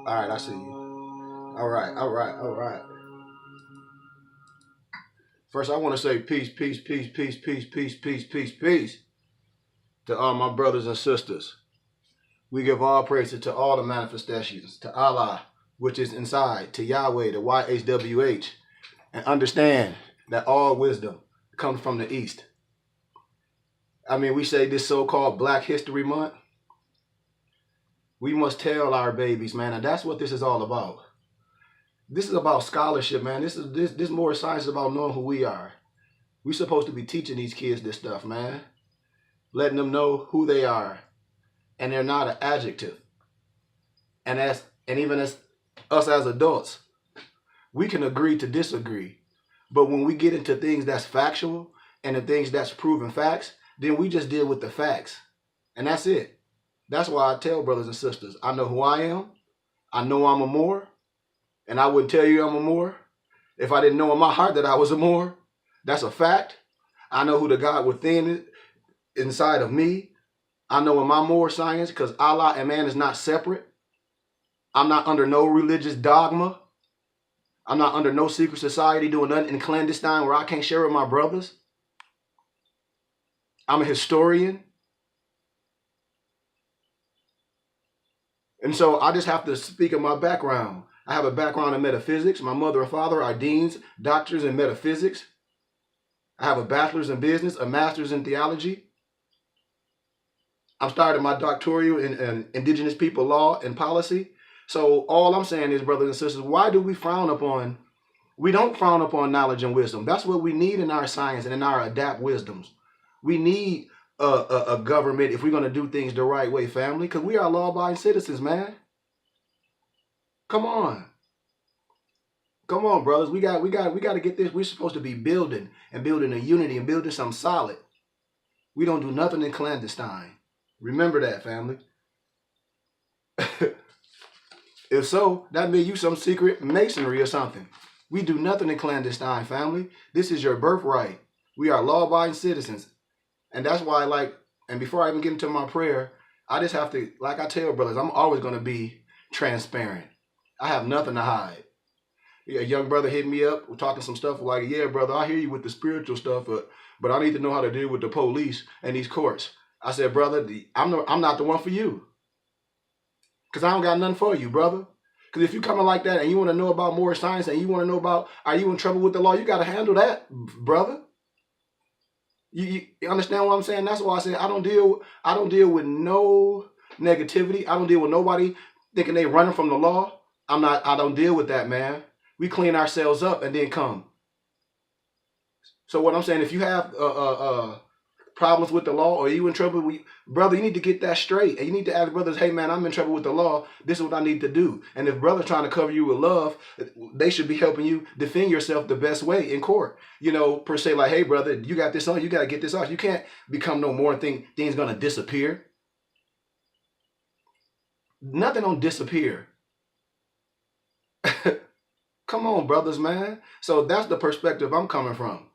All right, I see you. All right, all right, all right. First, I want to say peace, peace, peace, peace, peace, peace, peace, peace, peace to all my brothers and sisters. We give all praises to all the manifestations, to Allah, which is inside, to Yahweh, the YHWH, and understand that all wisdom comes from the East. I mean, we say this so-called Black History Month. We must tell our babies, man, and that's what this is all about. This is about scholarship, man. This more science is about knowing who we are. We're supposed to be teaching these kids this stuff, man. Letting them know who they are. And they're not an adjective. And even as us as adults, we can agree to disagree. But when we get into things that's factual and the things that's proven facts, then we just deal with the facts. And that's it. That's why I tell brothers and sisters, I know who I am. I know I'm a Moor. And I wouldn't tell you I'm a Moor if I didn't know in my heart that I was a Moor. That's a fact. I know who the God within is inside of me. I know in my Moor science, because Allah and man is not separate. I'm not under no religious dogma. I'm not under no secret society doing nothing in clandestine where I can't share with my brothers. I'm a historian. And so I just have to speak of my background. I have a background in metaphysics. My mother and father are deans, doctors in metaphysics. I have a bachelor's in business, a master's in theology. I'm starting my doctoral in indigenous people law and policy. So all I'm saying is, brothers and sisters, why do we frown upon, we don't frown upon knowledge and wisdom. That's what we need in our science and in our adapt wisdoms. We need a government if we're going to do things the right way, family, because we are law-abiding citizens, man. Come on. Come on, brothers. We got to get this. We're supposed to be building a unity and building something solid. We don't do nothing in clandestine. Remember that, family. If so, that means you some secret masonry or something. We do nothing in clandestine, family. This is your birthright. We are law-abiding citizens. And that's why, and before I even get into my prayer, I just have to, like I tell brothers, I'm always going to be transparent. I have nothing to hide. A young brother hit me up, we're talking some stuff like, yeah, brother, I hear you with the spiritual stuff, but I need to know how to deal with the police and these courts. I said, brother, I'm not the one for you. Because I don't got nothing for you, brother. Because if you coming like that and you want to know about Moorish science and you want to know about, are you in trouble with the law, you got to handle that, brother. You understand what I'm saying? That's why I said I don't deal with no negativity. I don't deal with nobody thinking they running from the law. I don't deal with that, man. We clean ourselves up and then come. So what I'm saying, if you have problems with the law or you in trouble, brother, you need to get that straight. And you need to ask brothers, hey, man, I'm in trouble with the law. This is what I need to do. And if brother's trying to cover you with love, they should be helping you defend yourself the best way in court. You know, per se, like, hey, brother, you got this on. You got to get this off. You can't become no more and think things going to disappear. Nothing don't disappear. Come on, brothers, man. So that's the perspective I'm coming from.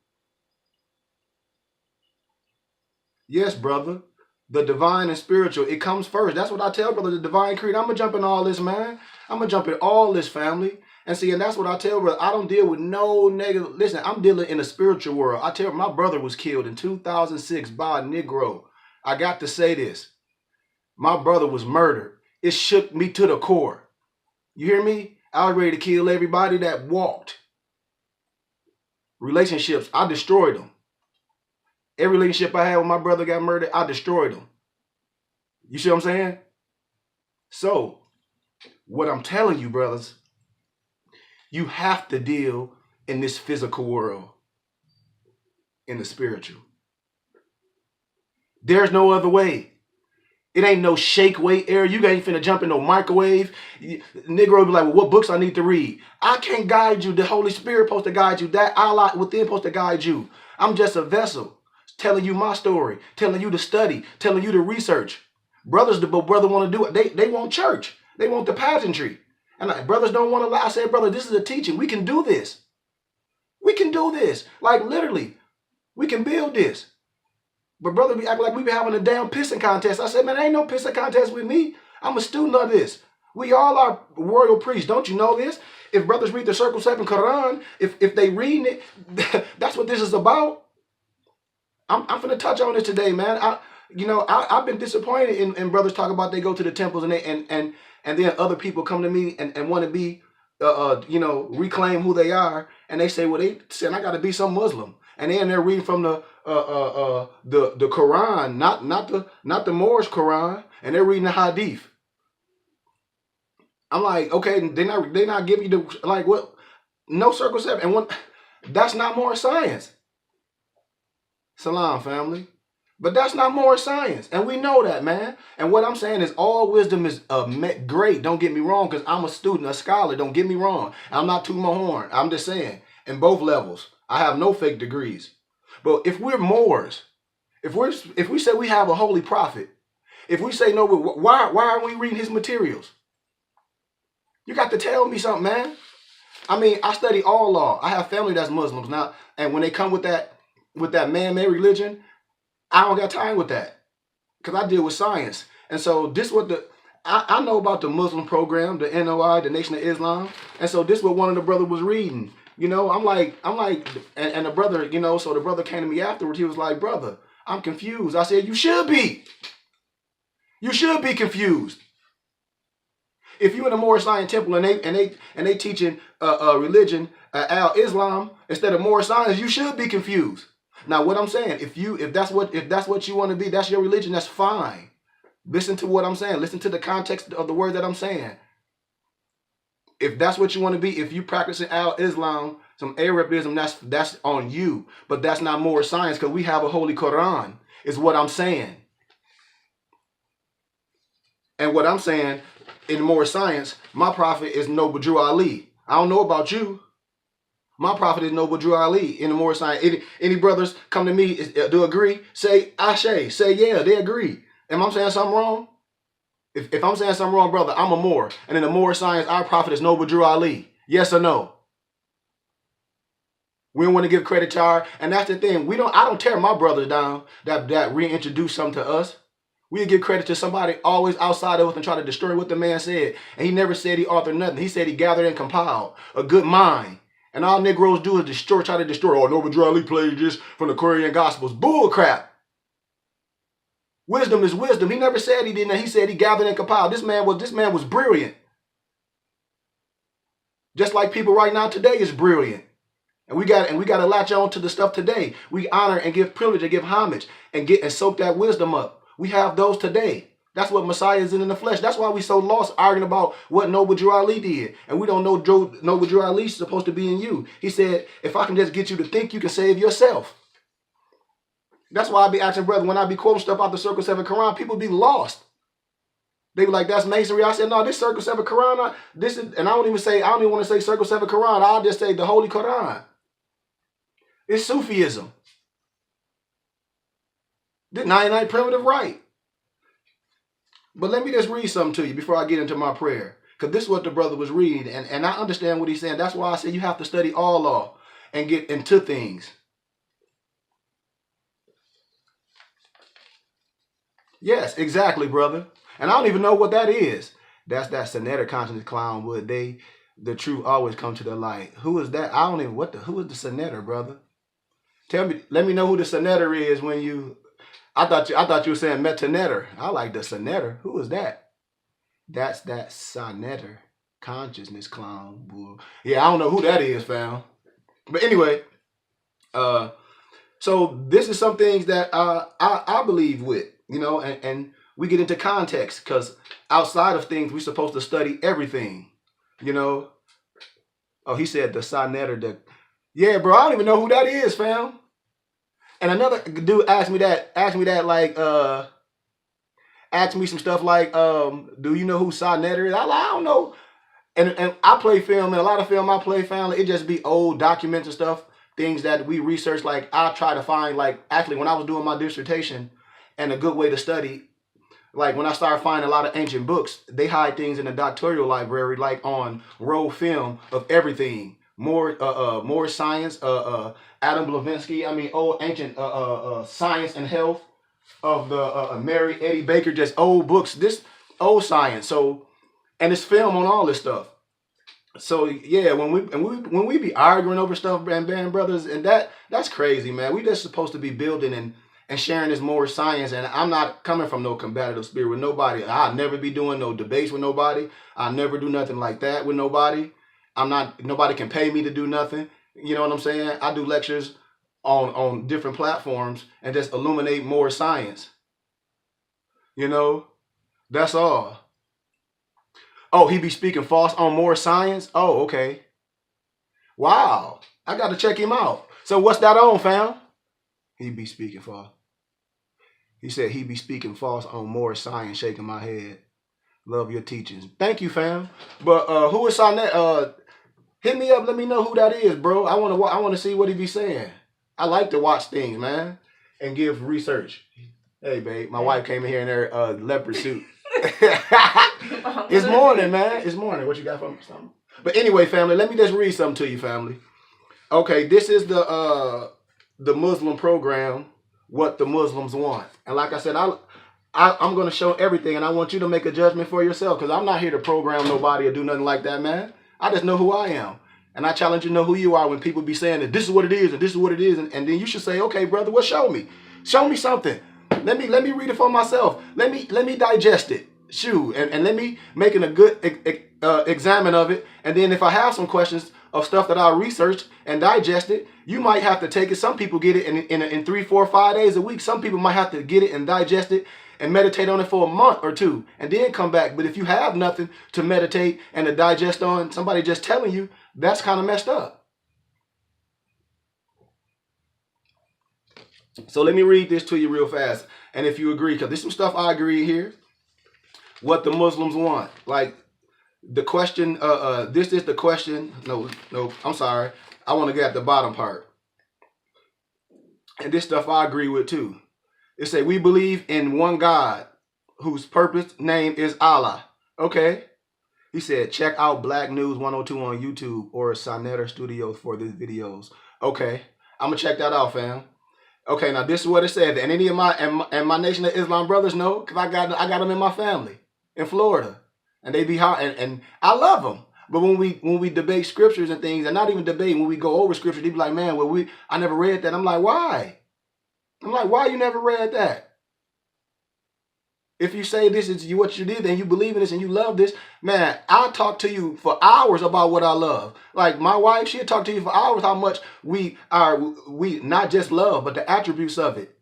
Yes, brother. The divine and spiritual, it comes first. That's what I tell brother, the divine creed. I'm going to jump in all this, man. I'm going to jump in all this, family. And see, and that's what I tell brother. I don't deal with no negative. Listen, I'm dealing in the spiritual world. I tell my brother was killed in 2006 by a Negro. I got to say this. My brother was murdered. It shook me to the core. You hear me? I was ready to kill everybody that walked. Relationships, I destroyed them. Every relationship I had with my brother got murdered, I destroyed them. You see what I'm saying? So, what I'm telling you, brothers, you have to deal in this physical world, in the spiritual. There's no other way. It ain't no shake weight era. You ain't finna jump in no microwave. Negro be like, well, what books I need to read? I can't guide you. The Holy Spirit supposed to guide you. That Allah within supposed to guide you. I'm just a vessel telling you my story, telling you to study, telling you to research. Brothers, but brother want to do it. They want church. They want the pageantry. And brothers don't want to lie. I said, brother, this is a teaching. We can do this. We can do this. Like literally, we can build this. But brother, we act like we be having a damn pissing contest. I said, man, there ain't no pissing contest with me. I'm a student of this. We all are royal priests. Don't you know this? If brothers read the Circle 7 Koran, if they reading it, that's what this is about. I'm finna touch on this today, man. I've been disappointed in brothers talk about they go to the temples and then other people come to me and want to be reclaim who they are, and they say, well, they said I got to be some Muslim, and they're reading from the Quran, not the Moorish Quran, and they're reading the Hadith. I'm like, okay, they not giving you the like what? No Circle 7, and that's not more science. Salam, family. But that's not more science. And we know that, man. And what I'm saying is all wisdom is great. Don't get me wrong, because I'm a student, a scholar. Don't get me wrong. I'm not tooting my horn. I'm just saying, in both levels, I have no fake degrees. But if we're Moors, if we say we have a holy prophet, if we say no, why aren't we reading his materials? You got to tell me something, man. I mean, I study all law. I have family that's Muslims now, and when they come with that man-made religion, I don't got time with that, because I deal with science. And so this what I know about the Muslim program, the NOI, the Nation of Islam. And so this what one of the brothers was reading. I'm like, and the brother, so the brother came to me afterwards. He was like, brother, I'm confused. I said, you should be. You should be confused. If you in a Moorish science temple and they teaching religion, Islam instead of Moorish science, you should be confused. Now, what I'm saying, if that's what you want to be, that's your religion, that's fine. Listen to what I'm saying. Listen to the context of the words that I'm saying. If that's what you want to be, if you practicing Islam, some Arabism, that's on you. But that's not more science, because we have a holy Quran, is what I'm saying. And what I'm saying, in more science, my prophet is Noble Drew Ali. I don't know about you. My prophet is Noble Drew Ali in the more science. Any brothers come to me do agree? Say Ashe. Say yeah, they agree. Am I saying something wrong? If I'm saying something wrong, brother, I'm a Moor. And in the Moor science, our prophet is Noble Drew Ali. Yes or no? We don't want to give credit to our, and that's the thing. I don't tear my brothers down that reintroduce something to us. We give credit to somebody always outside of us and try to destroy what the man said. And he never said he authored nothing. He said he gathered and compiled a good mind. And all Negroes do is try to destroy. Oh, Noble Drew Ali played this from the Korean Gospels. Bull crap. Wisdom is wisdom. He never said he didn't. He said he gathered and compiled. This man was brilliant. Just like people right now today is brilliant. And we got to latch on to the stuff today. We honor and give privilege and give homage and soak that wisdom up. We have those today. That's what Messiah is in the flesh. That's why we so lost arguing about what Noble Drew Ali did. And we don't know Noble Drew Ali is supposed to be in you. He said, if I can just get you to think, you can save yourself. That's why I be asking, brother, when I be quoting stuff out the Circle 7 Quran, people be lost. They be like, that's masonry. I said, no, this Circle 7 Quran, and I don't even want to say Circle 7 Quran. I'll just say the Holy Quran. It's Sufism. The 99 primitive right. But let me just read something to you before I get into my prayer. Because this is what the brother was reading. And I understand what he's saying. That's why I say you have to study all law and get into things. Yes, exactly, brother. And I don't even know what that is. That's that Senator consciousness clown would. The truth always come to the light. Who is that? I don't even, who is the Senator, brother? Tell me, let me know who the Senator is when you... I thought you were saying Metanetter. I like the Senator. Who is that? That's that Senator consciousness clown. Bull. Yeah, I don't know who that is, fam. But anyway, so this is some things that I believe with, and we get into context, because outside of things, we're supposed to study everything, Oh, he said the Senator. Yeah, bro, I don't even know who that is, fam. And another dude asked me some stuff like, do you know who Senator is? I don't know. And I play film, and a lot of film I play, family, it just be old documents and stuff, things that we research. Like, I try to find, like, actually, when I was doing my dissertation, and a good way to study, like, when I started finding a lot of ancient books, they hide things in the doctoral library, like on roll film of everything. More science, Adam Blavatsky, old ancient science and health of the Mary Eddy Baker, just old books, this old science. So And it's film on all this stuff. So yeah, when we be arguing over stuff, band brothers, and that's crazy, man. We just supposed to be building and sharing this more science. And I'm not coming from no combative spirit with nobody. I'll never be doing no debates with nobody. I'll never do nothing like that with nobody. Nobody can pay me to do nothing. You know what I'm saying? I do lectures on different platforms and just illuminate more science. You know, that's all. Oh, he be speaking false on more science? Oh, okay. Wow. I got to check him out. So what's that on, fam? He be speaking false. He said he be speaking false on more science, shaking my head. Love your teachings. Thank you, fam. But who is on that? Hit me up. Let me know who that is, bro. I want to see what he be saying. I like to watch things, man, and give research. Hey, babe. My wife came in here in her leopard suit. It's morning, man. It's morning. What you got from something? But anyway, family, let me just read something to you, family. Okay, this is the Muslim program, What the Muslims Want. And like I said, I'm going to show everything, and I want you to make a judgment for yourself, because I'm not here to program nobody or do nothing like that, man. I just know who I am. And I challenge you to know who you are when people be saying that this is what it is and this is what it is. And then you should say, okay, brother, well, show me. Show me something. Let me read it for myself. Let me digest it. Shoot. And let me make a good examine of it. And then if I have some questions of stuff that I researched and digested, you might have to take it. Some people get it in 3, 4, 5 days a week. Some people might have to get it and digest it and meditate on it for a month or two and then come back. But if you have nothing to meditate and to digest on, somebody just telling you, that's kind of messed up. So let me read this to you real fast. And if you agree, because there's some stuff I agree here. What the Muslims want. Like the question, this is the question. No, I'm sorry. I want to get at the bottom part. And this stuff I agree with too. It say, we believe in one God whose purpose name is Allah. Okay. He said, check out Black News 102 on YouTube or Sonetta Studios for these videos. Okay. I'm going to check that out, fam. Okay, now this is what it said. And any of my Nation of Islam brothers know, because I got them in my family in Florida. And they be hard, and I love them. But when we debate scriptures and things, and not even debate, when we go over scripture, they be like, man, well, I never read that. I'm like, why? I'm like, why you never read that? If you say this is what you did and you believe in this and you love this, man, I'll talk to you for hours about what I love. Like my wife, she'll talk to you for hours how much we not just love, but the attributes of it.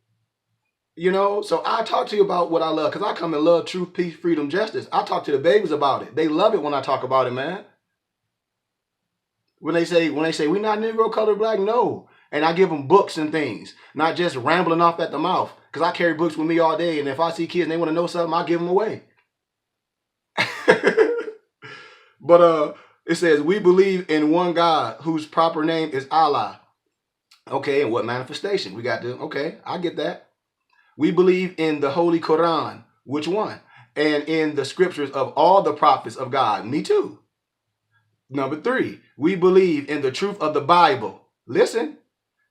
You know, so I talk to you about what I love because I come and love truth, peace, freedom, justice. I talk to the babies about it. They love it when I talk about it, man. When they say we not Negro, colored, black, no. And I give them books and things, not just rambling off at the mouth. Because I carry books with me all day. And if I see kids and they want to know something, I give them away. But it says, we believe in one God whose proper name is Allah. Okay, and what manifestation? We got to, okay, I get that. We believe in the Holy Koran. Which one? And in the scriptures of all the prophets of God. Me too. Number 3, we believe in the truth of the Bible. Listen,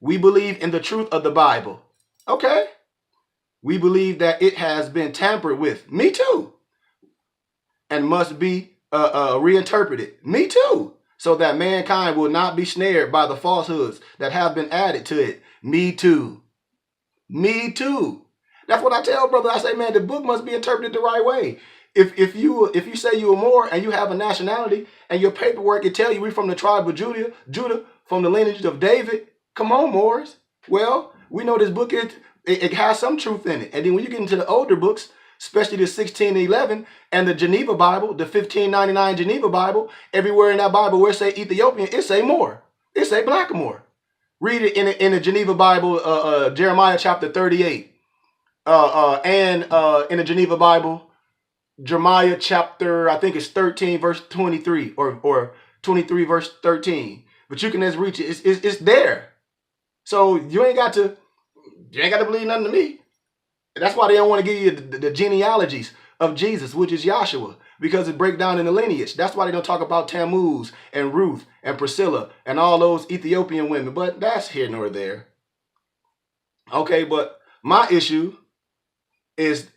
we believe in the truth of the Bible. Okay. We believe that it has been tampered with. Me too. And must be reinterpreted. Me too. So that mankind will not be snared by the falsehoods that have been added to it. Me too. Me too. That's what I tell brother. I say, man, the book must be interpreted the right way. If you say you're Moor and you have a nationality and your paperwork can tell you we're from the tribe of Judah from the lineage of David. Come on, Moors. Well, we know this book it has some truth in it. And then when you get into the older books, especially the 1611 and the Geneva Bible, the 1599 Geneva Bible, everywhere in that Bible where it say Ethiopian, it say Moor. It say Blackamoor. Read it in the Geneva Bible, Jeremiah chapter 38. And in the Geneva Bible, Jeremiah chapter, I think it's 13, verse 23 or 23, verse 13. But you can just reach it. It's there. So you ain't got to believe nothing to me. That's why they don't want to give you the genealogies of Jesus, which is Yahshua, because it breaks down in the lineage. That's why they don't talk about Tammuz and Ruth and Priscilla and all those Ethiopian women. But that's here nor there. Okay, but my issue is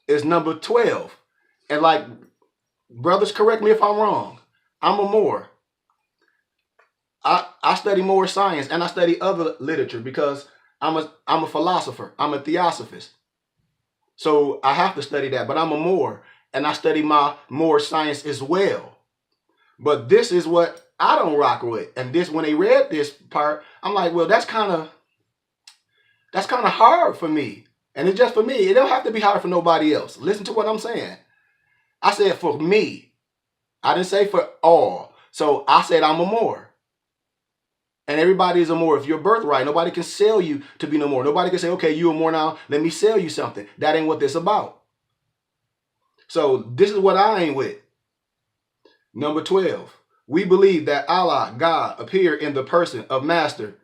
number 12. And like Brothers, correct me if I'm wrong. I'm a Moor. I study more science and I study other literature because I'm a philosopher. I'm a theosophist. So I have to study that. But I'm a Moor and I study my Moor science as well. But this is what I don't rock with. And this, when they read this part, I'm like, well, that's kind of hard for me. And it's just for me. It don't have to be hard for nobody else. Listen to what I'm saying. I said for me. I didn't say for all. So I said I'm a Moor. And everybody is a Moor. If you're birthright, nobody can sell you to be no more. Nobody can say, okay, you a Moor now, let me sell you something. That ain't what this about. So this is what I ain't with. Number 12. We believe that Allah, God, appeared in the person of Master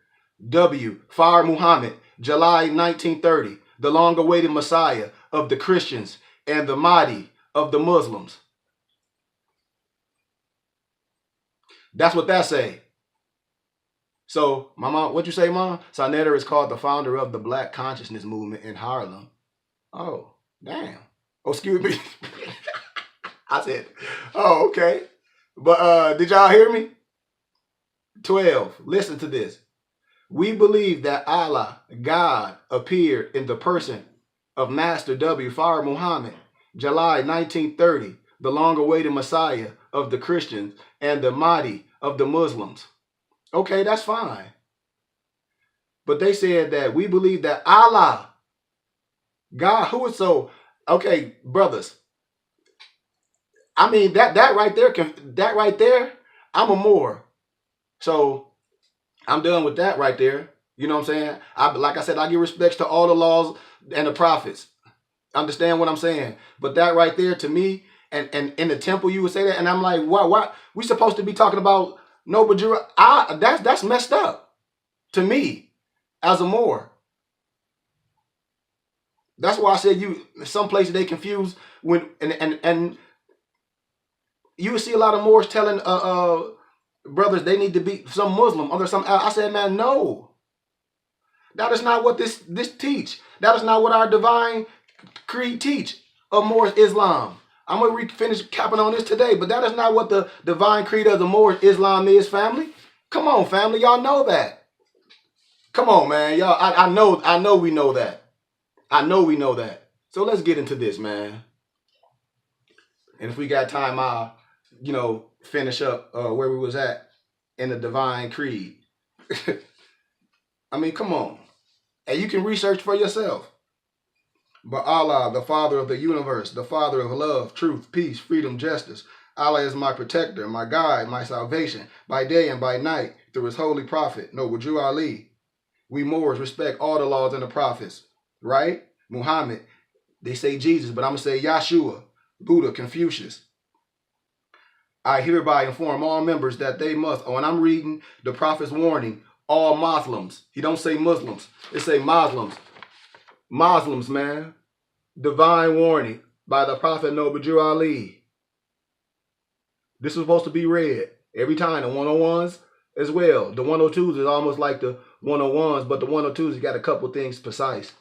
W. Far Muhammad, July 1930, the long-awaited Messiah of the Christians and the Mahdi of the Muslims. That's what that say. So, my mom, what you say, Mom? Sarnetta is called the founder of the Black Consciousness Movement in Harlem. Oh, damn. Oh, excuse me. I said, oh, okay. But did y'all hear me? 12. Listen to this. We believe that Allah, God, appeared in the person of Master W. Far Muhammad, July 1930, the long-awaited Messiah of the Christians and the Mahdi of the Muslims. Okay, that's fine. But they said that we believe that Allah, God, who is so, okay, brothers. I mean, that right there, I'm a Moor. So I'm done with that right there. You know what I'm saying? Like I said, I give respects to all the laws and the prophets. Understand what I'm saying? But that right there to me, and in the temple you would say that, and I'm like, why? We supposed to be talking about no, but that's messed up to me as a Moor. That's why I said some places they confuse when and you would see a lot of Moors telling brothers they need to be some Muslim or some. I said, man, no, that is not what this teach. That is not what our divine creed teach of Moorish Islam. I'm gonna finish capping on this today, but that is not what the divine creed of the Moorish Islam is, family. Come on, family, y'all know that. Come on, man, y'all. I know we know that. I know we know that. So let's get into this, man. And if we got time, I'll, finish up where we was at in the divine creed. I mean, come on. And you can research for yourself. But Allah, the Father of the universe, the Father of love, truth, peace, freedom, justice. Allah is my protector, my guide, my salvation, by day and by night, through his holy prophet, Noble Jew Ali. We Moors respect all the laws and the prophets, right? Muhammad, they say Jesus, but I'm going to say Yahshua, Buddha, Confucius. I hereby inform all members that they must, when I'm reading the prophet's warning, all Muslims. He don't say Muslims. It say Muslims. Muslims, man. Divine warning by the prophet Noble Jew Ali. This is supposed to be read every time. The 101s as well. The 102s is almost like the 101s, but the 102s, you got a couple things precise.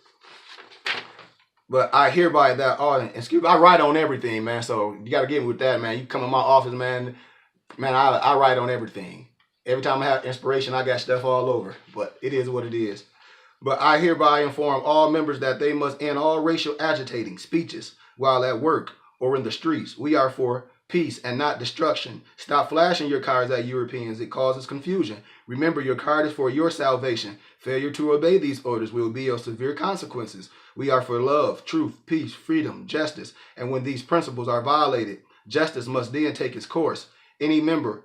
But I hereby that excuse me, I write on everything, man. So you got to get me with that, man. You come in my office, man. Man, I write on everything. Every time I have inspiration, I got stuff all over. But it is what it is. But I hereby inform all members that they must end all racial agitating speeches while at work or in the streets. We are for peace and not destruction. Stop flashing your cards at Europeans. It causes confusion. Remember, your card is for your salvation. Failure to obey these orders will be of severe consequences. We are for love, truth, peace, freedom, justice. And when these principles are violated, justice must then take its course. Any member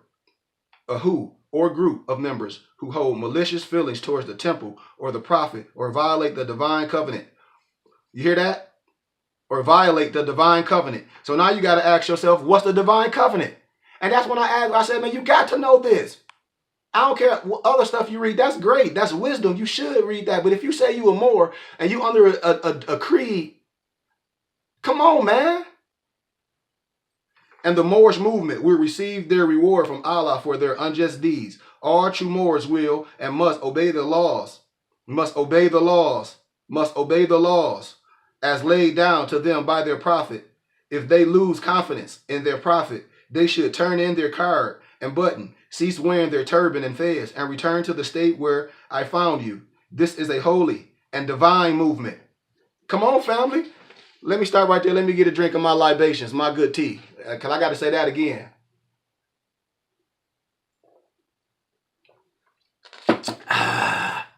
or group of members who hold malicious feelings towards the temple or the prophet or violate the divine covenant. You hear that? Or violate the divine covenant. So now you got to ask yourself, what's the divine covenant? And that's when I said, man, you got to know this. I don't care what other stuff you read. That's great. That's wisdom. You should read that. But if you say you a Moor and you under a creed, come on, man. And the Moorish movement will receive their reward from Allah for their unjust deeds. All true Moors will and must obey the laws. Must obey the laws. Must obey the laws as laid down to them by their prophet. If they lose confidence in their prophet, they should turn in their card and button, cease wearing their turban and fez, and return to the state where I found you. This is a holy and divine movement. Come on, family. Let me start right there. Let me get a drink of my libations, my good tea. Because I got to say that again.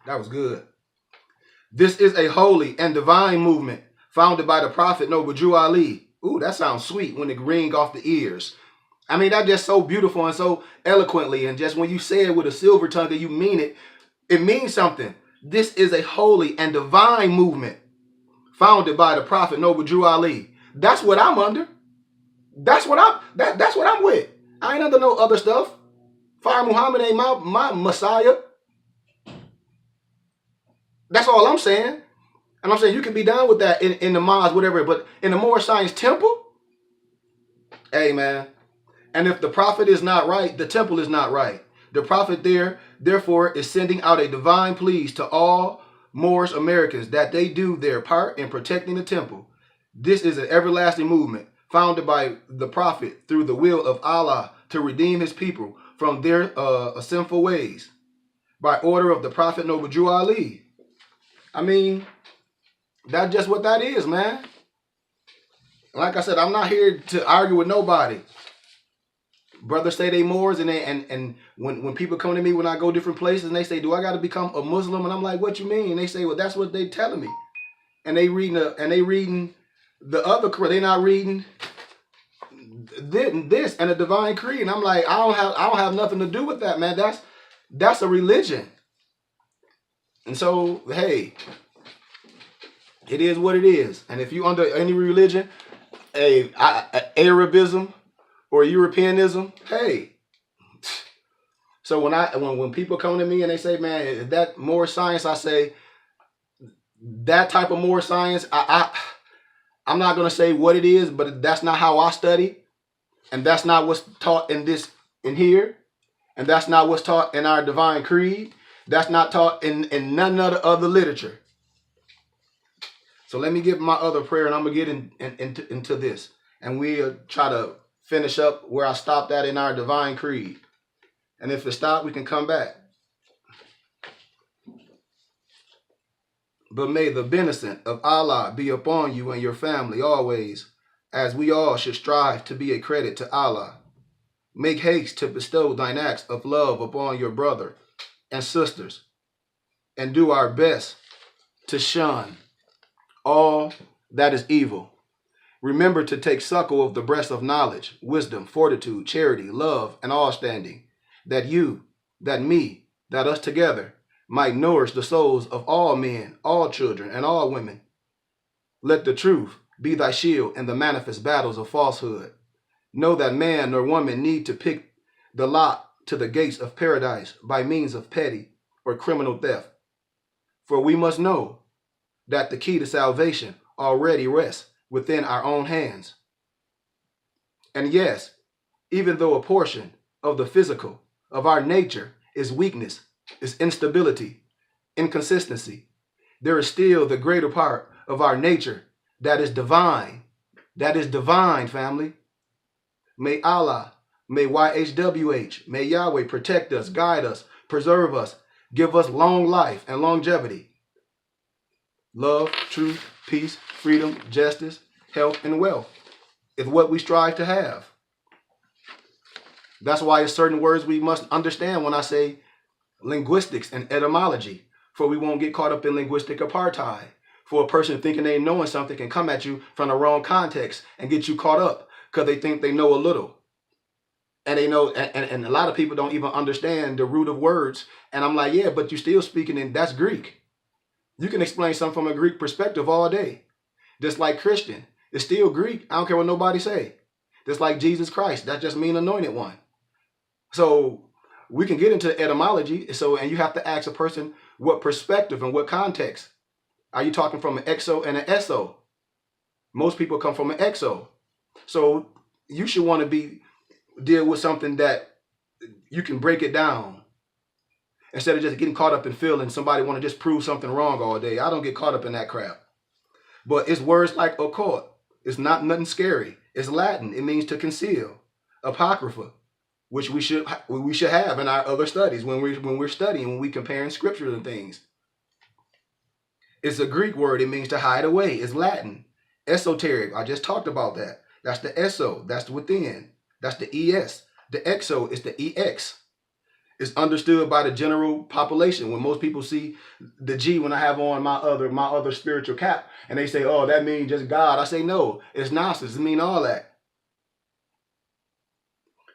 That was good. This is a holy and divine movement founded by the Prophet Noble Drew Ali. Ooh, that sounds sweet when it ring off the ears. I mean, that's just so beautiful and so eloquently. And just when you say it with a silver tongue and you mean it, it means something. This is a holy and divine movement founded by the Prophet Noble Drew Ali. That's what I'm under. That's what I'm with. I ain't under no other stuff. Fire Muhammad ain't my Messiah. That's all I'm saying. And I'm saying you can be down with that in the mosque, whatever, but in the Moorish Science temple, hey man. And if the prophet is not right, the temple is not right. The prophet therefore, is sending out a divine pleas to all Moorish Americans that they do their part in protecting the temple. This is an everlasting movement founded by the prophet through the will of Allah to redeem his people from their sinful ways by order of the Prophet Noble Drew Ali. I mean, that's just what that is, man. Like I said, I'm not here to argue with nobody. Brothers say they Moors, and when people come to me when I go different places and they say, do I got to become a Muslim? And I'm like, what you mean? And they say, well, that's what they telling me. And they reading the other Quran. They not reading this and the divine creed. And I'm like, I don't have nothing to do with that, man. That's a religion. And so, hey, it is what it is. And if you under any religion, Arabism or Europeanism, hey. So when people come to me and they say, man, is that more science? I say, that type of more science, I'm not going to say what it is, but that's not how I study. And that's not what's taught in here. And that's not what's taught in our divine creed. That's not taught in none of the other literature. So let me give my other prayer and I'm going to get into this. And we'll try to finish up where I stopped at in our divine creed. And if it stopped, we can come back. But may the benefit of Allah be upon you and your family always, as we all should strive to be a credit to Allah. Make haste to bestow thine acts of love upon your brother and sisters, and do our best to shun all that is evil. Remember to take suckle of the breast of knowledge, wisdom, fortitude, charity, love, and all standing, that you, that me, that us together might nourish the souls of all men, all children, and all women. Let the truth be thy shield in the manifest battles of falsehood. Know that man nor woman need to pick the lock to the gates of paradise by means of petty or criminal theft. For we must know that the key to salvation already rests within our own hands. And yes, even though a portion of the physical of our nature is weakness, is instability, inconsistency, there is still the greater part of our nature that is divine. That is divine, family. May Allah, may YHWH, may Yahweh protect us, guide us, preserve us, give us long life and longevity. Love, truth, peace, freedom, justice, health, and wealth is what we strive to have. That's why it's certain words we must understand when I say linguistics and etymology, for we won't get caught up in linguistic apartheid. For a person thinking they knowing something can come at you from the wrong context and get you caught up because they think they know a little. And they know, and a lot of people don't even understand the root of words. And I'm like, yeah, but you're still speaking in, that's Greek. You can explain something from a Greek perspective all day. Just like Christian, it's still Greek. I don't care what nobody say. Just like Jesus Christ, that just means anointed one. So we can get into etymology. And you have to ask a person what perspective and what context. Are you talking from an exo and an eso? Most people come from an exo. So you should want to deal with something that you can break it down instead of just getting caught up in feeling somebody want to just prove something wrong all day. I don't get caught up in that crap. But it's words like occult. It's not nothing scary. is Latin. It means to conceal. Apocrypha, which we should have in our other studies when we're studying, when we comparing scriptures and things. It's a Greek word. It means to hide away. It's Latin. Esoteric. I just talked about that. That's the eso. That's the within. That's the es. The exo is the ex. It's understood by the general population. When most people see the G, when I have on my other spiritual cap, and they say, "Oh, that means just God," I say, "No, it's Gnosis. It means all that."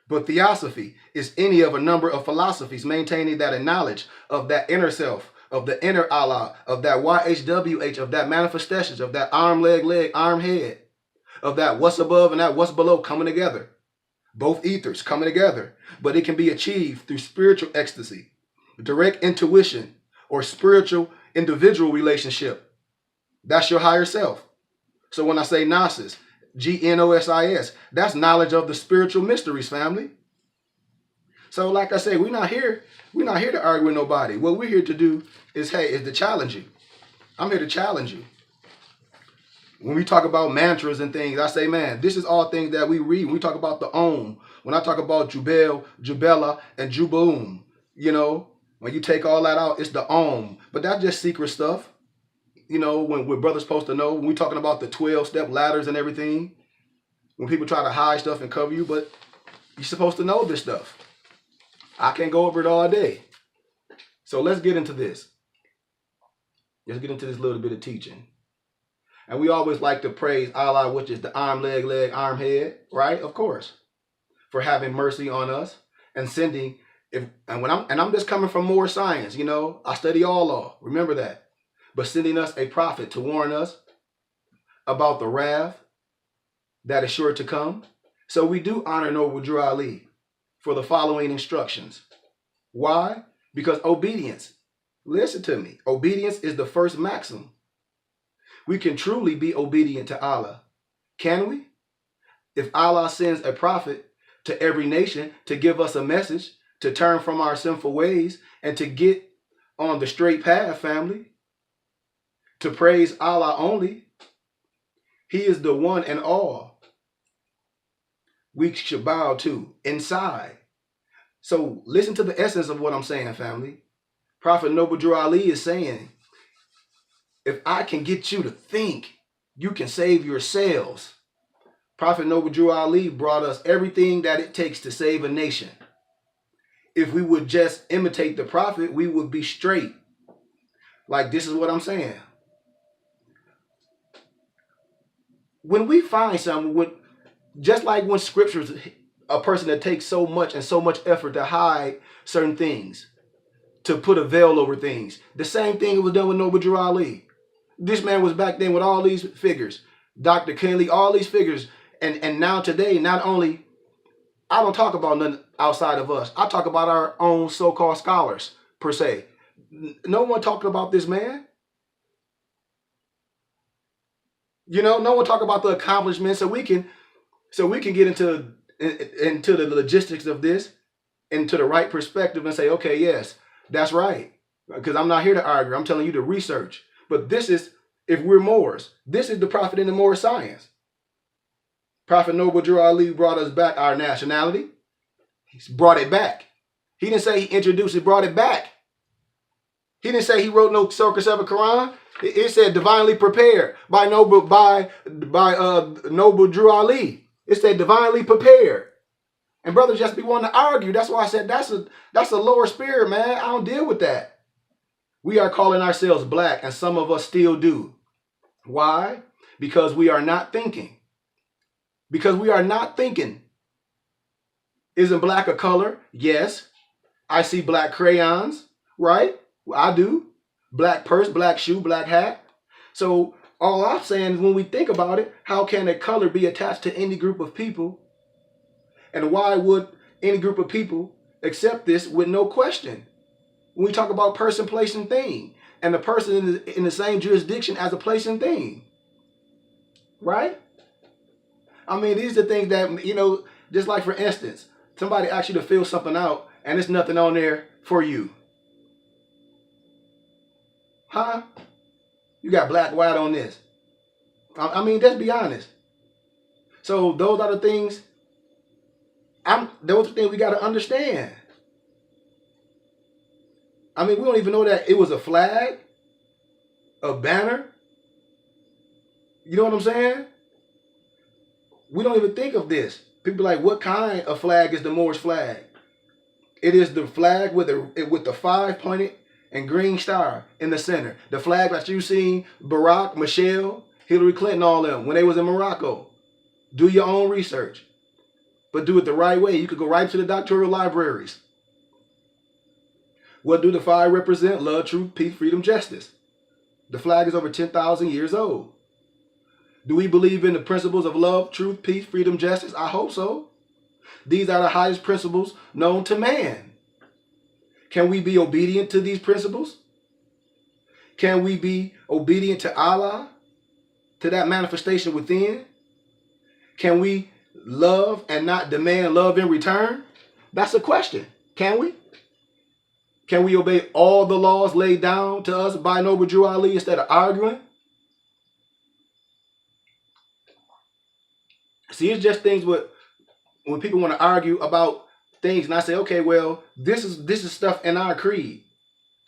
But theosophy is any of a number of philosophies maintaining that a knowledge of that inner self, of the inner Allah, of that YHWH, of that manifestations, of that arm, leg, arm, head, of that what's above and that what's below coming together. Both ethers coming together. But it can be achieved through spiritual ecstasy, direct intuition, or spiritual individual relationship. That's your higher self. So when I say Gnosis, Gnosis, that's knowledge of the spiritual mysteries, family. So like I say, we're not here to argue with nobody. What we're here to do is to challenge you. I'm here to challenge you. When we talk about mantras and things, I say, man, this is all things that we read. When we talk about the Om, when I talk about Jubel, Jubela, and Juboom, when you take all that out, it's the Om. But that's just secret stuff. When brothers supposed to know, when we're talking about the 12-step ladders and everything, when people try to hide stuff and cover you, but you're supposed to know this stuff. I can't go over it all day. So let's get into this. Let's get into this little bit of teaching. And we always like to praise Allah, which is the arm, leg, arm, head, right? Of course, for having mercy on us and sending. I'm just coming from more science, I study all law. Remember that. But sending us a prophet to warn us about the wrath that is sure to come. So we do honor Noble Drew Ali for the following instructions. Why? Because obedience. Listen to me. Obedience is the first maxim. We can truly be obedient to Allah. Can we? If Allah sends a prophet to every nation to give us a message, to turn from our sinful ways, and to get on the straight path, family, to praise Allah only, He is the one and all we should bow to inside. So listen to the essence of what I'm saying, family. Prophet Noble Drew Ali is saying, if I can get you to think, you can save yourselves. Prophet Noble Drew Ali brought us everything that it takes to save a nation. If we would just imitate the prophet, we would be straight. Like, this is what I'm saying. When we find something, just like when scriptures, a person that takes so much and so much effort to hide certain things, to put a veil over things. The same thing was done with Noble Drew Ali. This man was back then with all these figures. Dr. Kinley, all these figures. And now today, not only, I don't talk about nothing outside of us. I talk about our own so-called scholars, per se. No one talking about this man. No one talk about the accomplishments, so we can get into the logistics of this, into the right perspective and say, okay, yes, that's right. Because I'm not here to argue. I'm telling you to research. But this is, if we're Moors, this is the prophet in the Moorish science. Prophet Noble Drew Ali brought us back our nationality. He's brought it back. He didn't say he introduced it, brought it back. He didn't say he wrote no circus of a Quran. It said divinely prepared by Noble Drew Ali. It said divinely prepared. And brothers just be wanting to argue. That's why I said that's a lower spirit, man. I don't deal with that. We are calling ourselves black, and some of us still do. Why? Because we are not thinking. Because we are not thinking. Isn't black a color? Yes. I see black crayons, right? I do. Black purse, black shoe, black hat. So all I'm saying is when we think about it, how can a color be attached to any group of people? And why would any group of people accept this with no question? When we talk about person, place, and thing, and the person in the same jurisdiction as a place and thing, right? I mean, these are things that, just like, for instance, somebody asks you to fill something out, and there's nothing on there for you. Huh? You got black, white on this. I mean, let's be honest. So those are the things. Those are the things we got to understand. I mean, we don't even know that it was a flag, a banner. You know what I'm saying? We don't even think of this. People are like, what kind of flag is the Moorish flag? It is the flag with the 5-pointed and green star in the center. The flag that you've seen Barack, Michelle, Hillary Clinton, all them when they was in Morocco. Do your own research, but do it the right way. You could go right to the doctoral libraries. What do the 5 represent? Love, truth, peace, freedom, justice. The flag is over 10,000 years old. Do we believe in the principles of love, truth, peace, freedom, justice? I hope so. These are the highest principles known to man. Can we be obedient to these principles? Can we be obedient to Allah, to that manifestation within? Can we love and not demand love in return? That's a question. Can we? Can we obey all the laws laid down to us by Noble Drew Ali instead of arguing? See, it's just things when people want to argue about things, and I say, okay, well, this is stuff in our creed.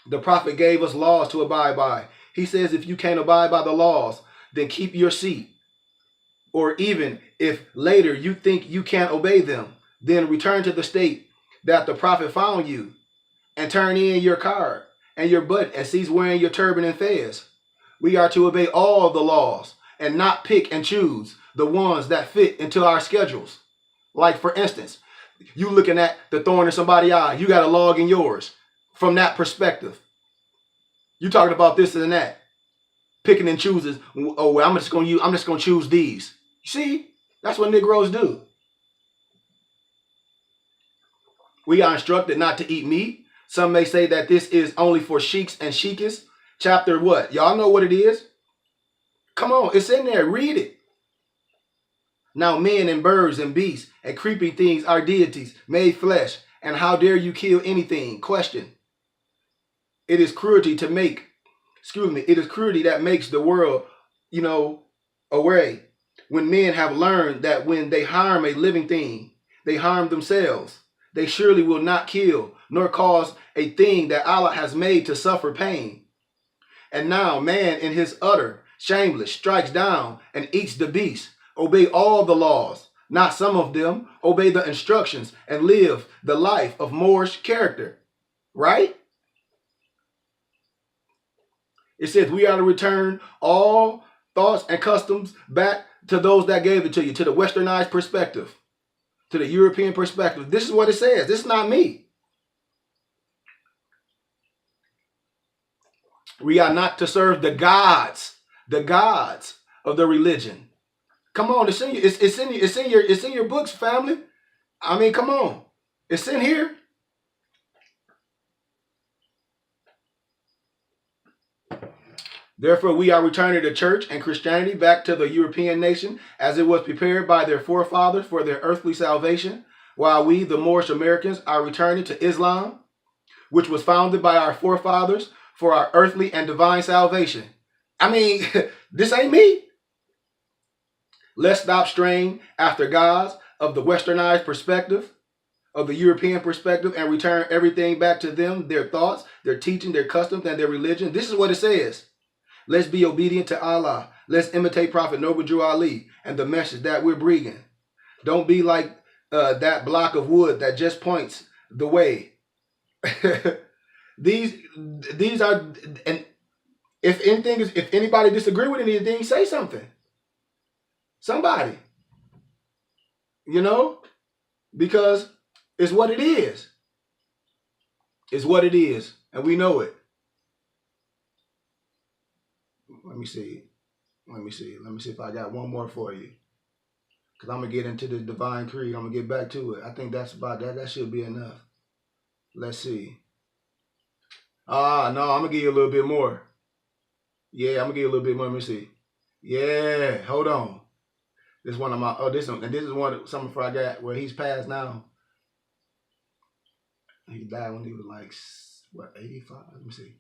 The prophet gave us laws to abide by. He says if you can't abide by the laws, then keep your seat. Or even if later you think you can't obey them, then return to the state that the prophet found you and turn in your card and your button and cease wearing your turban and fez. We are to obey all the laws and not pick and choose the ones that fit into our schedules. Like, for instance, you looking at the thorn in somebody's eye, you got a log in yours from that perspective. You talking about this and that, picking and chooses. Oh, well, I'm just gonna choose these. You see, that's what Negroes do. We are instructed not to eat meat. Some may say that this is only for sheiks and sheikahs. Chapter what? Y'all know what it is? Come on, it's in there. Read it. Now men and birds and beasts and creeping things are deities made flesh. And how dare you kill anything? Question. It is cruelty that makes the world, away. When men have learned that when they harm a living thing, they harm themselves. They surely will not kill, nor cause a thing that Allah has made to suffer pain. And now man in his utter shameless strikes down and eats the beast. Obey all the laws, not some of them. Obey the instructions and live the life of Moorish character. Right? It says we are to return all thoughts and customs back to those that gave it to you, to the westernized perspective, to the European perspective. This is what it says. This is not me. We are not to serve the gods of the religion. Come on, it's in your books, family. I mean, come on. It's in here. Therefore, we are returning the church and Christianity back to the European nation as it was prepared by their forefathers for their earthly salvation, while we, the Moorish Americans, are returning to Islam, which was founded by our forefathers for our earthly and divine salvation. I mean, this ain't me. Let's stop straying after gods of the westernized perspective, of the European perspective, and return everything back to them, their thoughts, their teaching, their customs, and their religion. This is what it says. Let's be obedient to Allah. Let's imitate Prophet Noble Drew Ali and the message that we're bringing. Don't be like that block of wood that just points the way. These are, and if anybody disagree with anything, say something. Somebody, because it's what it is. It's what it is, and we know it. Let me see if I got one more for you. Because I'm going to get into the Divine Creed. I'm going to get back to it. I think that's about that. That should be enough. Let's see. No, I'm going to give you a little bit more. Yeah, I'm going to give you a little bit more. Let me see. Yeah, hold on. This one of my, this one, and this is something I got where he's passed now. He died when he was like, 85? Let me see.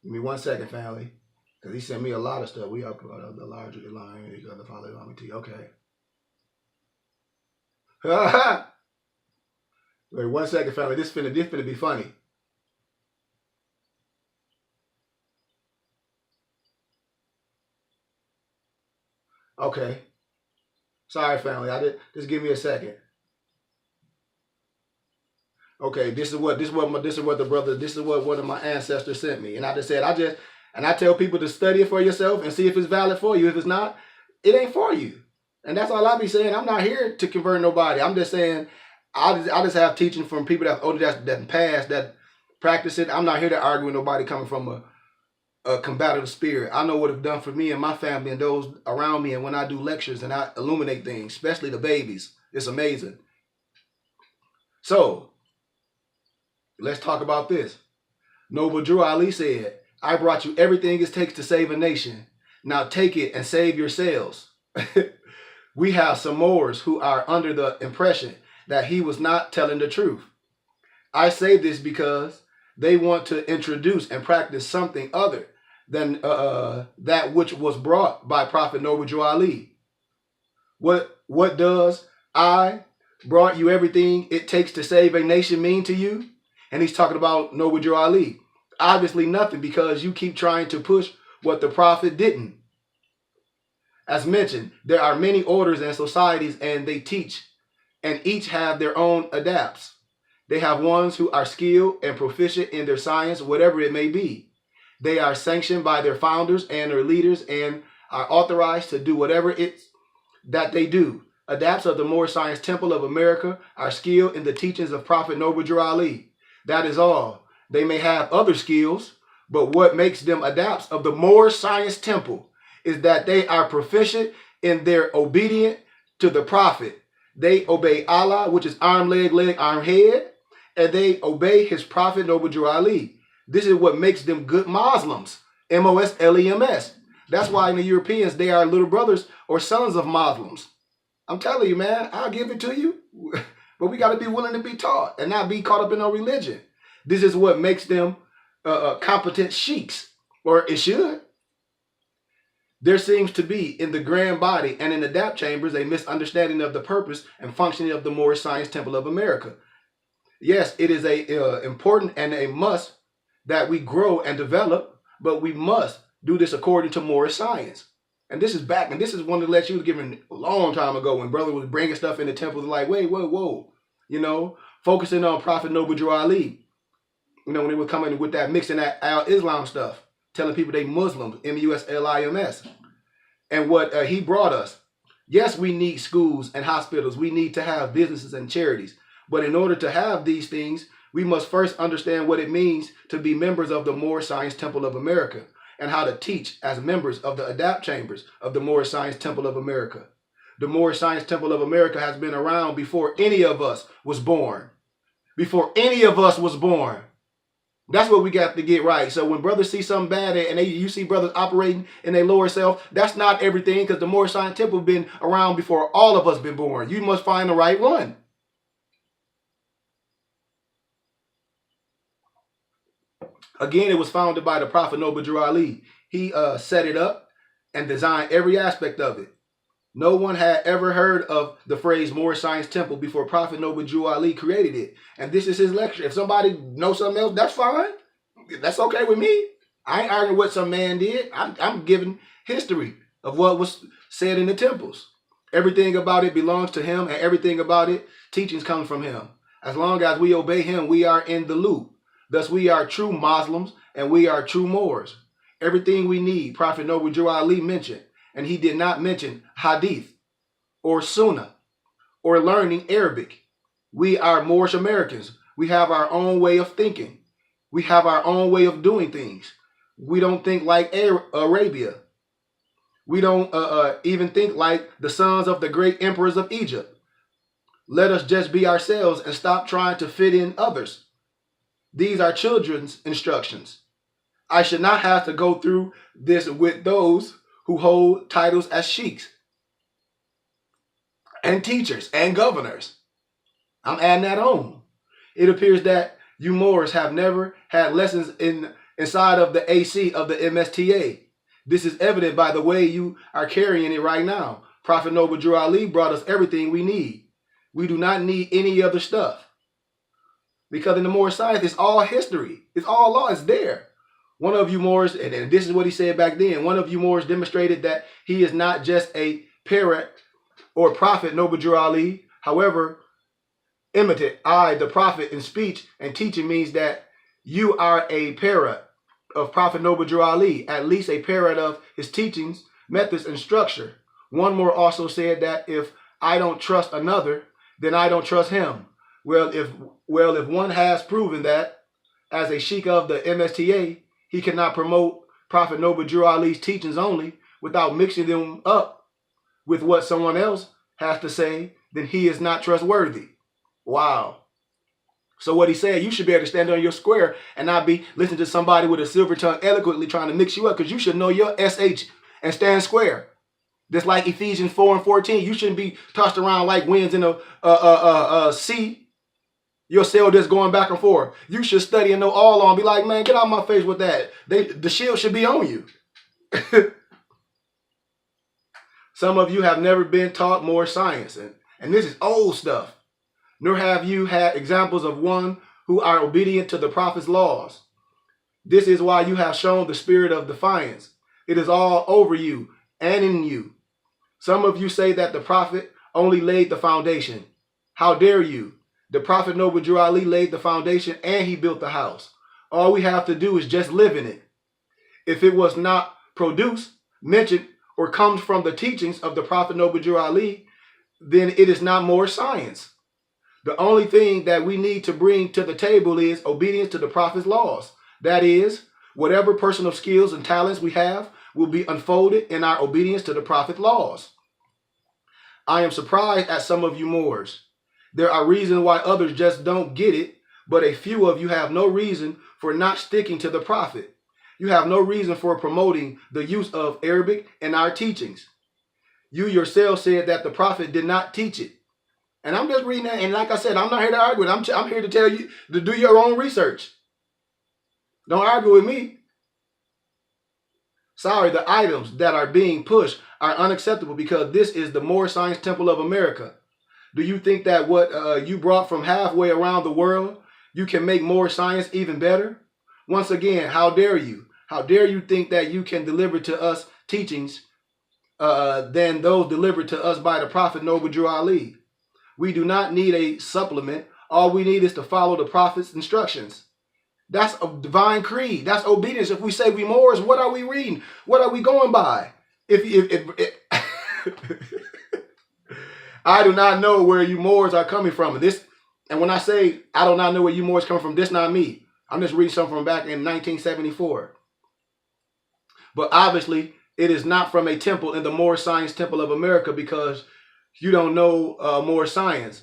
Give me 1 second, family. Because he sent me a lot of stuff. We uploaded the larger line. You got to follow on to you. Okay. Wait 1 second, family. This finna be funny. Okay. Sorry, family. Just give me a second. Okay, this is what one of my ancestors sent me. And I just said, I tell people to study it for yourself and see if it's valid for you. If it's not, it ain't for you. And that's all I be saying. I'm not here to convert nobody. I'm just saying I just have teaching from people that older that passed that practice it. I'm not here to argue with nobody coming from a combative spirit. I know what it's done for me and my family and those around me. And when I do lectures and I illuminate things, especially the babies, it's amazing. So let's talk about this. Noble Drew Ali said, I brought you everything it takes to save a nation. Now take it and save yourselves. We have some Moors who are under the impression that he was not telling the truth. I say this because they want to introduce and practice something other than that which was brought by Prophet Noble Drew Ali. What does I brought you everything it takes to save a nation mean to you? And he's talking about Noble Drew Ali. Obviously nothing, because you keep trying to push what the prophet didn't. As mentioned, there are many orders and societies, and they teach, and each have their own adapts. They have ones who are skilled and proficient in their science, whatever it may be. They are sanctioned by their founders and their leaders and are authorized to do whatever it's that they do. Adapts of the Moorish Science Temple of America are skilled in the teachings of Prophet Noble Drew Ali. That is all. They may have other skills, but what makes them adapts of the Moorish Science Temple is that they are proficient in their obedience to the prophet. They obey Allah, which is arm, leg, arm, head, and they obey his prophet, Noble Drew Ali. This is what makes them good Muslims, Moslems. That's why in the Europeans, they are little brothers or sons of Muslims. I'm telling you, man, I'll give it to you. But we got to be willing to be taught and not be caught up in no religion. This is what makes them competent sheiks, or it should. There seems to be in the grand body and in the adapt chambers a misunderstanding of the purpose and functioning of the Moorish Science Temple of America. Yes, it is important and a must that we grow and develop, but we must do this according to Moorish science. And this is one of the lectures you was given a long time ago when brother was bringing stuff in the temples like, wait, whoa, focusing on Prophet Noble Drew Ali. When they were coming with that mixing that Al-Islam stuff, telling people they Muslims, M-U-S-L-I-M-S. And what he brought us. Yes, we need schools and hospitals. We need to have businesses and charities. But in order to have these things, we must first understand what it means to be members of the Moorish Science Temple of America and how to teach as members of the adapt chambers of the Moorish Science Temple of America. The Moorish Science Temple of America has been around before any of us was born. Before any of us was born. That's what we got to get right. So when brothers see something bad and you see brothers operating in their lower self, that's not everything, because the Moorish Science Temple has been around before all of us been born. You must find the right one. Again, it was founded by the Prophet Noble Drew Ali. He set it up and designed every aspect of it. No one had ever heard of the phrase Moorish Science Temple before Prophet Noble Drew Ali created it. And this is his lecture. If somebody knows something else, that's fine. That's okay with me. I ain't arguing what some man did. I'm giving history of what was said in the temples. Everything about it belongs to him, and everything about it, teachings come from him. As long as we obey him, we are in the loop. Thus, we are true Muslims, and we are true Moors. Everything we need, Prophet Noble Drew Ali mentioned. And he did not mention hadith or sunnah or learning Arabic. We are Moorish Americans. We have our own way of thinking. We have our own way of doing things. We don't think like Arabia. We don't even think like the sons of the great emperors of Egypt. Let us just be ourselves and stop trying to fit in others. These are children's instructions. I should not have to go through this with those who hold titles as sheiks and teachers and governors. I'm adding that on. It appears that you Moors have never had lessons inside of the AC of the MSTA. This is evident by the way you are carrying it right now. Prophet Noble Drew Ali brought us everything we need. We do not need any other stuff. Because in the Moorish science, it's all history. It's all law. It's there. One of you Moors, and this is what he said back then, one of you Moors demonstrated that he is not just a parrot or prophet, Noble Drew Ali. However, imitate I, the prophet, in speech and teaching means that you are a parrot of Prophet Noble Drew Ali, at least a parrot of his teachings, methods, and structure. One more also said that if I don't trust another, then I don't trust him. Well, if one has proven that as a sheikh of the MSTA, he cannot promote Prophet Noble Drew Ali's teachings only without mixing them up with what someone else has to say, then he is not trustworthy. Wow. So what he said, you should be able to stand on your square and not be listening to somebody with a silver tongue eloquently trying to mix you up, because you should know your SH and stand square. Just like Ephesians 4 and 14, you shouldn't be tossed around like winds in a sea. Your sail just going back and forth. You should study and know all on. Be like, man, get out of my face with that. The shield should be on you. Some of you have never been taught more science, and this is old stuff. Nor have you had examples of one who are obedient to the prophet's laws. This is why you have shown the spirit of defiance. It is all over you and in you. Some of you say that the prophet only laid the foundation. How dare you? The Prophet Noble Drew Ali laid the foundation and he built the house. All we have to do is just live in it. If it was not produced, mentioned, or comes from the teachings of the Prophet Noble Drew Ali, then it is not more science. The only thing that we need to bring to the table is obedience to the Prophet's laws. That is, whatever personal skills and talents we have will be unfolded in our obedience to the Prophet's laws. I am surprised at some of you Moors. There are reasons why others just don't get it, but a few of you have no reason for not sticking to the Prophet. You have no reason for promoting the use of Arabic in our teachings. You yourself said that the Prophet did not teach it. And I'm just reading that, and like I said, I'm not here to argue with it. I'm here to tell you to do your own research. Don't argue with me. Sorry, the items that are being pushed are unacceptable because this is the Moorish Science Temple of America. Do you think that what you brought from halfway around the world, you can make more science even better? Once again, how dare you? How dare you think that you can deliver to us teachings than those delivered to us by the Prophet Noble Drew Ali? We do not need a supplement. All we need is to follow the Prophet's instructions. That's a divine creed. That's obedience. If we say we Moors, what are we reading? What are we going by? If I do not know where you Moors are coming from. And when I say I do not know where you Moors come from, this not me. I'm just reading something from back in 1974. But obviously, it is not from a temple in the Moorish Science Temple of America because you don't know Moorish science.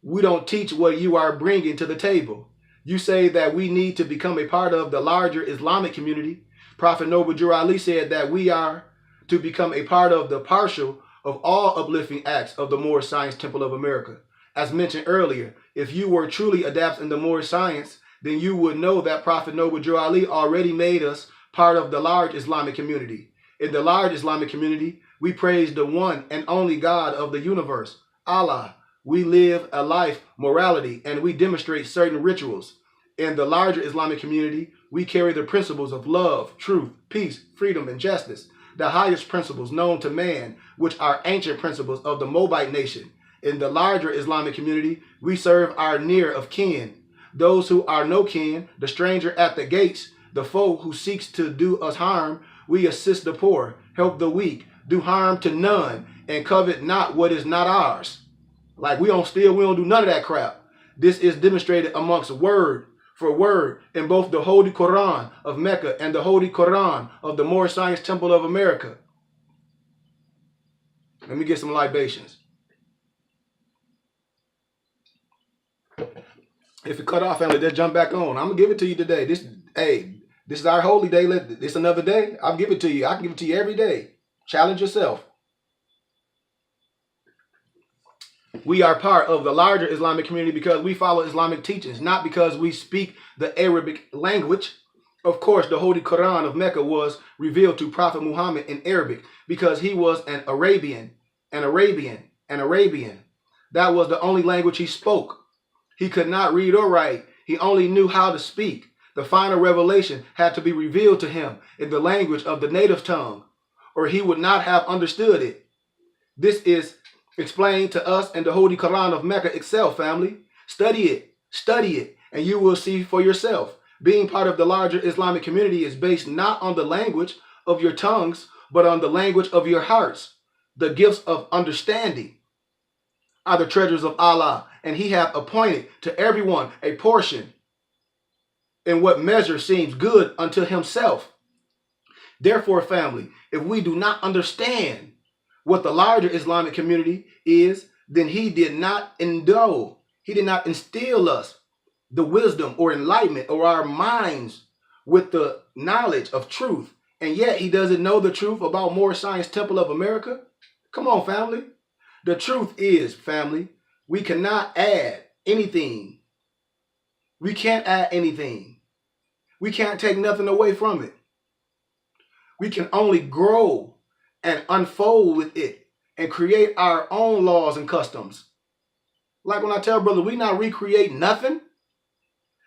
We don't teach what you are bringing to the table. You say that we need to become a part of the larger Islamic community. Prophet Noble Drew Ali said that we are to become a part of the partial of all uplifting acts of the Moorish Science Temple of America. As mentioned earlier, if you were truly adept in the Moorish science, then you would know that Prophet Noble Drew Ali already made us part of the large Islamic community. In the large Islamic community, we praise the one and only God of the universe, Allah. We live a life morality and we demonstrate certain rituals. In the larger Islamic community, we carry the principles of love, truth, peace, freedom, and justice, the highest principles known to man, which are ancient principles of the Moabite nation. In the larger Islamic community, we serve our near of kin, those who are no kin, the stranger at the gates, the foe who seeks to do us harm. We assist the poor, help the weak, do harm to none, and covet not what is not ours. Like we don't steal, we don't do none of that crap. This is demonstrated amongst word for word in both the Holy Koran of Mecca and the Holy Koran of the Moorish Science Temple of America. Let me get some libations. If it cut off, family, just jump back on. I'm going to give it to you today. This is our holy day. This another day. I'll give it to you. I can give it to you every day. Challenge yourself. We are part of the larger Islamic community because we follow Islamic teachings, not because we speak the Arabic language. Of course, the Holy Quran of Mecca was revealed to Prophet Muhammad in Arabic because he was an Arabian. That was the only language he spoke. He could not read or write. He only knew how to speak. The final revelation had to be revealed to him in the language of the native tongue, or he would not have understood it. This is explained to us in the Holy Koran of Mecca itself, family. Study it, and you will see for yourself. Being part of the larger Islamic community is based not on the language of your tongues, but on the language of your hearts. The gifts of understanding are the treasures of Allah, and he hath appointed to everyone a portion in what measure seems good unto himself. Therefore, family, if we do not understand what the larger Islamic community is, then he did not instill us the wisdom or enlightenment or our minds with the knowledge of truth. And yet he doesn't know the truth about Moorish Science Temple of America. Come on, family. The truth is, family, we cannot add anything. We can't add anything. We can't take nothing away from it. We can only grow and unfold with it and create our own laws and customs. Like when I tell brother, we not recreate nothing.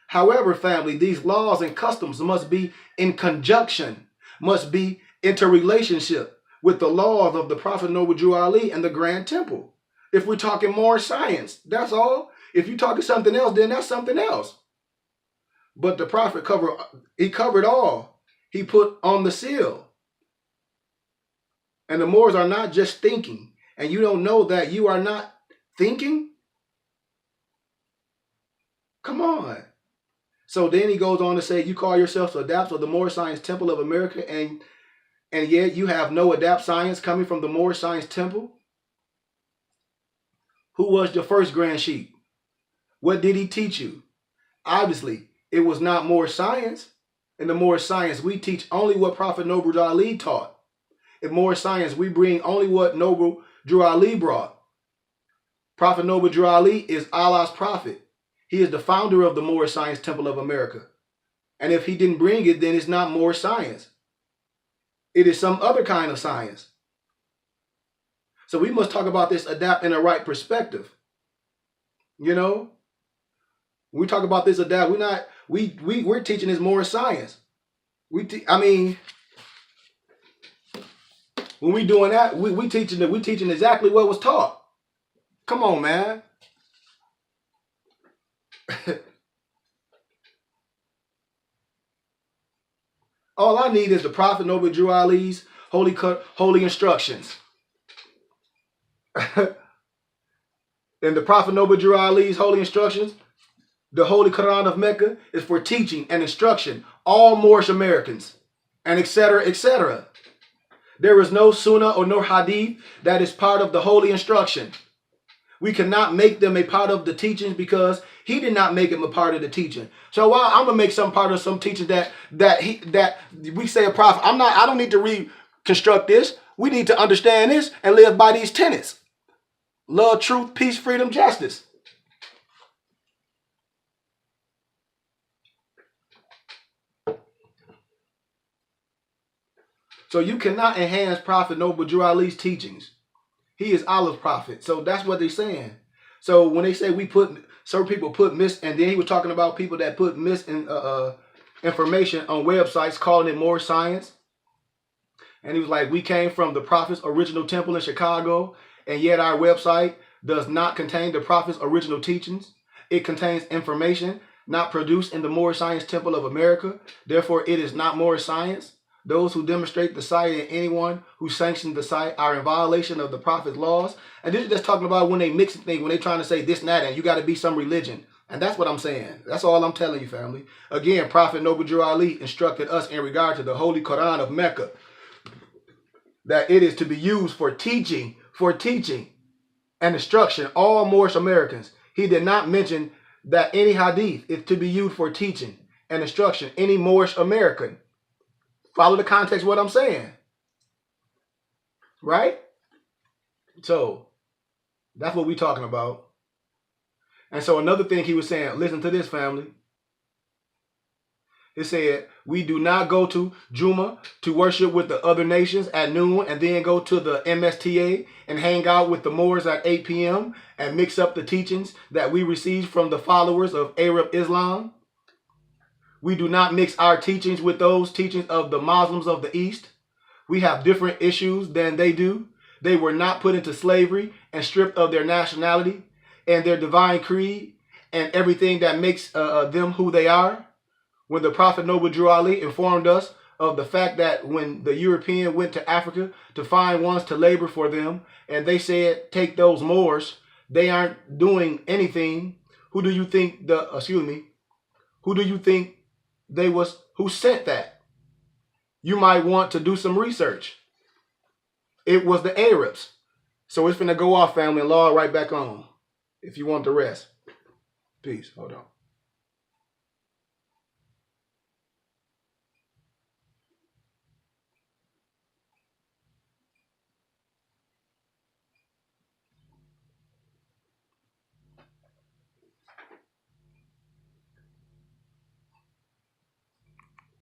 However, family, these laws and customs must be in conjunction, must be interrelationship with the laws of the Prophet Noble Drew Ali and the Grand Temple. If we're talking more science, that's all. If you're talking something else, then that's something else. But the Prophet covered all. He put on the seal. And the Moors are not just thinking. And you don't know that you are not thinking? Come on. So then he goes on to say, you call yourselves adapts of the Moorish Science Temple of America, and yet you have no adapt science coming from the Moorish Science Temple? Who was your first grand sheik? What did he teach you? Obviously, it was not Moorish science. In the Moorish science, we teach only what Prophet Noble Drew Ali taught. In Moorish science, we bring only what Noble Drew Ali brought. Prophet Noble Drew Ali is Allah's prophet. He is the founder of the Moorish Science Temple of America. And if he didn't bring it, then it's not Moorish science. It is some other kind of science. So we must talk about this adapt in a right perspective. You know, when we talk about this adapt, we're teaching this Moorish science. When we doing that, we teaching exactly what was taught. Come on, man. All I need is the Prophet Noble Drew Ali's holy instructions. And the Prophet Noble Drew Ali's holy instructions, the Holy Quran of Mecca, is for teaching and instruction all Moorish Americans, and etc., etc. There is no sunnah or no hadith that is part of the holy instruction. We cannot make them a part of the teachings because he did not make them a part of the teaching. So while I'm gonna make some part of some teachings that we say a prophet, I don't need to reconstruct this. We need to understand this and live by these tenets: love, truth, peace, freedom, justice. So you cannot enhance Prophet Noble Drew Ali's teachings. He is Allah's prophet. So that's what they're saying. So when they say certain people put and then he was talking about people that put information on websites calling it more science. And he was like, we came from the Prophet's original temple in Chicago, and yet our website does not contain the Prophet's original teachings. It contains information not produced in the Moorish Science Temple of America. Therefore, it is not Moorish science. Those who demonstrate the site and anyone who sanctions the site are in violation of the Prophet's laws. And this is just talking about when they mix things, when they're trying to say this and that, and you got to be some religion. And that's what I'm saying. That's all I'm telling you, family. Again, Prophet Noble Drew Ali instructed us in regard to the Holy Quran of Mecca that it is to be used for teaching and instruction all Moorish Americans. He did not mention that any hadith is to be used for teaching and instruction any Moorish American. Follow the context of what I'm saying. Right? So, that's what we're talking about. And so another thing he was saying, listen to this, family. It said, we do not go to Juma to worship with the other nations at noon and then go to the MSTA and hang out with the Moors at 8 p.m. and mix up the teachings that we received from the followers of Arab Islam. We do not mix our teachings with those teachings of the Muslims of the East. We have different issues than they do. They were not put into slavery and stripped of their nationality and their divine creed and everything that makes them who they are. When the Prophet Noble Drew Ali informed us of the fact that when the European went to Africa to find ones to labor for them, and they said, take those Moors, they aren't doing anything. Who do you think who do you think who sent that? You might want to do some research. It was the Arabs. So it's finna go off, family, and log right back on if you want the rest. Peace. Hold on.